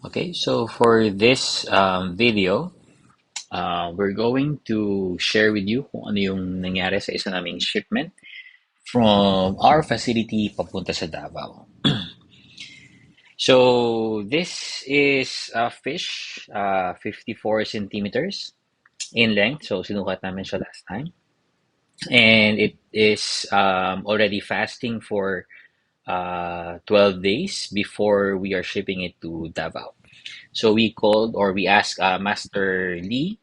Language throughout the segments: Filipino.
Okay, so for this video, we're going to share with you kung ano yung nangyari sa isa naming shipment from our facility papunta sa Davao. So this is a fish, 54 centimeters in length. So sinukat namin siya last time. And it is already fasting for 12 days before we are shipping it to Davao. So we called or we asked Master Lee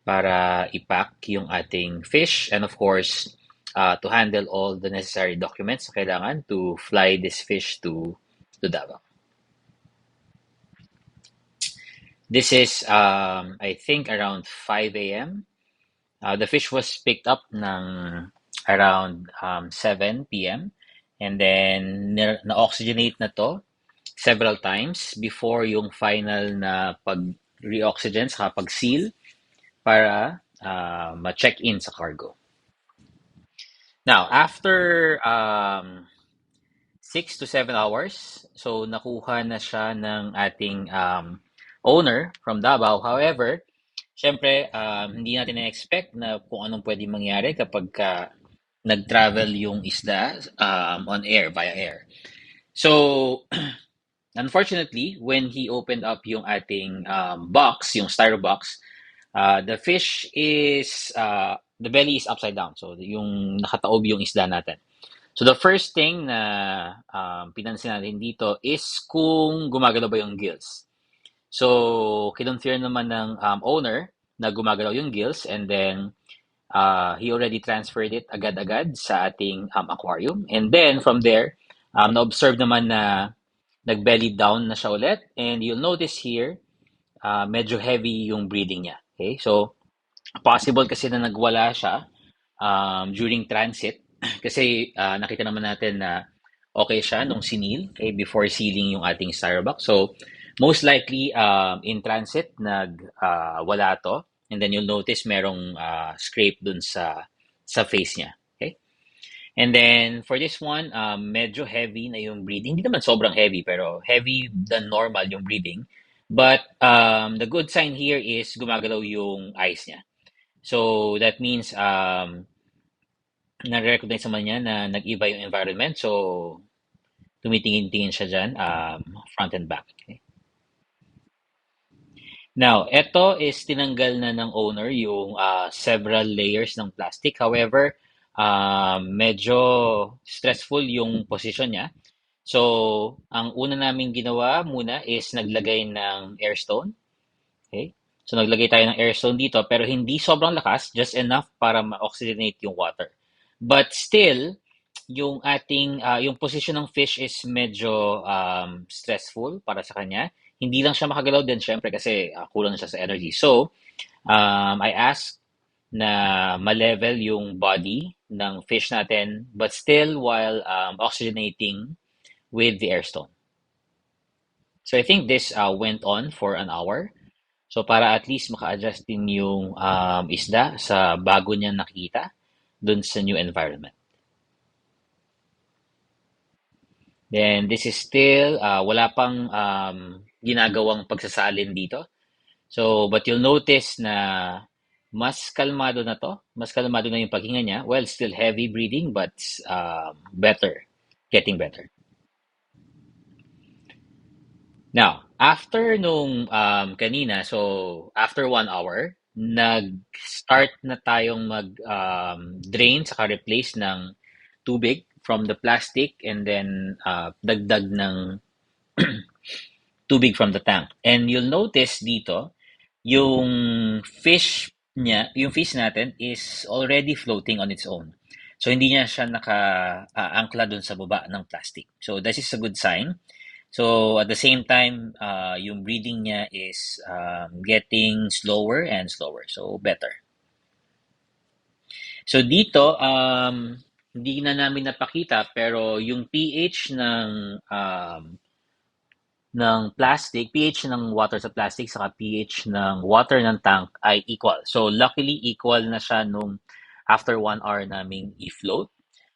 para i-pack yung ating fish and of course to handle all the necessary documents na kailangan to fly this fish to Davao. This is I think around 5 a.m. The fish was picked up ng around 7 p.m. and then na-oxygenate na to several times before yung final na pag-reoxygen sa pag-seal para ma-check-in sa cargo. Now, after 6 to 7 hours, so nakuha na siya ng ating owner from Davao. However, syempre, hindi natin na-expect na kung anong pwede mangyari kapag nag-travel yung isda on air, via air. So, unfortunately, when he opened up yung ating box, yung styro box, the fish is, the belly is upside down. So, yung nakataob yung isda natin. So, the first thing na pinansin natin dito is kung gumagalaw ba yung gills. So, kinonfirm naman ng owner na gumagalaw yung gills and then he already transferred it agad-agad sa ating aquarium. And then, from there, na-observe naman na nag-belly down na siya ulit. And you'll notice here, medyo heavy yung breathing niya. Okay? So, possible kasi na nagwala siya during transit kasi nakita naman natin na okay siya nung sinil, okay, before sealing yung ating styrobox. So, most likely in transit wala to and then you'll notice merong scrape dun sa face niya. Okay? And then for this one, medyo heavy na yung breathing. Hindi naman sobrang heavy pero heavy than normal yung breathing. But the good sign here is gumagalaw yung eyes niya. So that means na-recognize naman niya na nag-iba yung environment. So tumitingin-tingin siya dyan, front and back. Okay? Now, ito is tinanggal na ng owner yung several layers ng plastic. However, medyo stressful yung position niya. So, ang una namin ginawa muna is naglagay ng airstone. Okay? So, naglagay tayo ng airstone dito pero hindi sobrang lakas, just enough para ma-oxygenate yung water. But still, yung position ng fish is medyo stressful para sa kanya. Hindi lang siya makagalaw din syempre kasi kulang siya sa energy. So, I asked na ma-level yung body ng fish natin but still while oxygenating with the airstone. So I think this went on for an hour. So para at least maka-adjust din yung isda sa bago niya nakita dun sa new environment. Then this is still wala pang ginagawang pagsasalin dito. So but you'll notice na mas kalmado na to. Mas kalmado na yung paghinga niya. Well, still heavy breathing but better. Getting better. Now, after nung kanina, so after 1 hour, nag-start na tayong mag-drain saka replace ng tubig from the plastic and then dagdag ng tubig from the tank. And you'll notice dito, yung yung fish natin is already floating on its own. So hindi niya siya naka-angkla dun sa baba ng plastic. So this is a good sign. So at the same time, yung breathing niya is getting slower and slower. So better. So dito, hindi na namin napakita pero yung pH ng plastic, pH ng water sa plastic saka pH ng water ng tank ay equal. So luckily equal na siya nung after 1 hour naming i-float.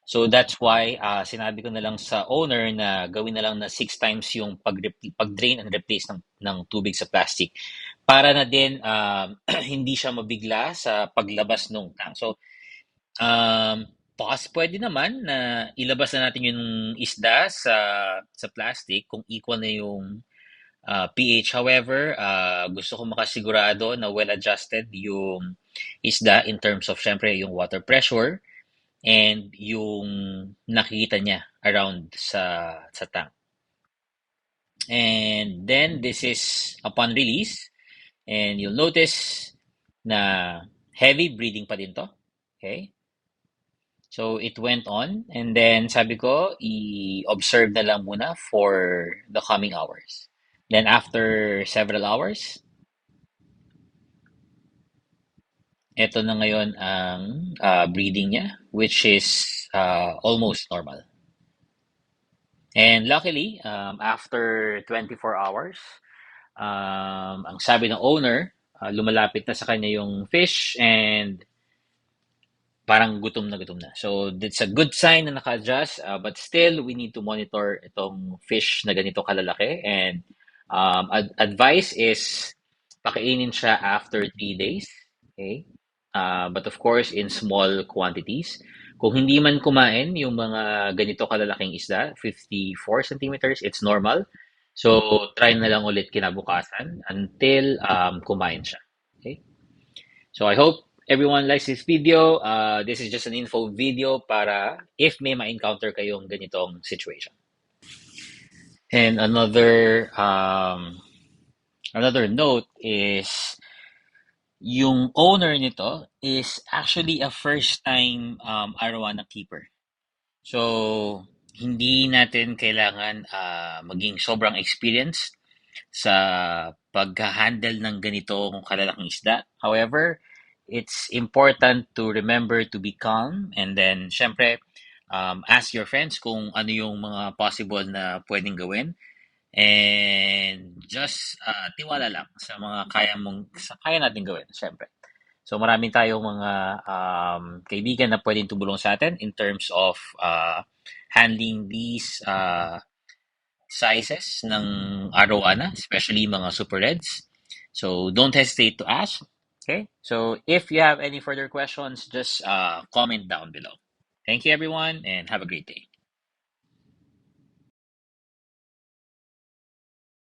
So that's why sinabi ko na lang sa owner na gawin na lang na 6 times yung pag-drain and replace ng tubig sa plastic para na din hindi siya mabigla sa paglabas ng tank. So pwede naman na ilabas na natin yung isda sa plastic kung equal na yung pH. However, gusto ko makasigurado na well adjusted yung isda in terms of syempre yung water pressure and yung nakikita niya around sa tank. And then this is upon release and you'll notice na heavy breathing pa din to. Okay? So it went on and then sabi ko i-observe na lang muna for the coming hours. Then after several hours, eto na ngayon ang breathing niya which is almost normal. And luckily, after 24 hours, ang sabi ng owner, lumalapit na sa kanya yung fish and parang gutom na gutom na. So, it's a good sign na naka-adjust, but still, we need to monitor itong fish na ganito kalalaki. And advice is, pakainin siya after 3 days. Okay? But of course, in small quantities. Kung hindi man kumain yung mga ganito kalalaking isda, 54 centimeters, it's normal. So, try na lang ulit kinabukasan until kumain siya. Okay? So I hope everyone likes this video. This is just an info video para if may ma-encounter kayong ganitong situation. And another note is yung owner nito is actually a first time arowana keeper. So hindi natin kailangan maging sobrang experienced sa pagha-handle ng ganitong kalalaking isda. However, it's important to remember to be calm and then syempre ask your friends kung ano yung mga possible na pwedeng gawin and just tiwala lang sa mga kaya natin gawin syempre. So marami tayong mga kaibigan na pwedeng tumulong sa atin in terms of handling these sizes ng arowana, especially mga super reds. So don't hesitate to ask. Okay. So if you have any further questions, just comment down below. Thank you, everyone, and have a great day.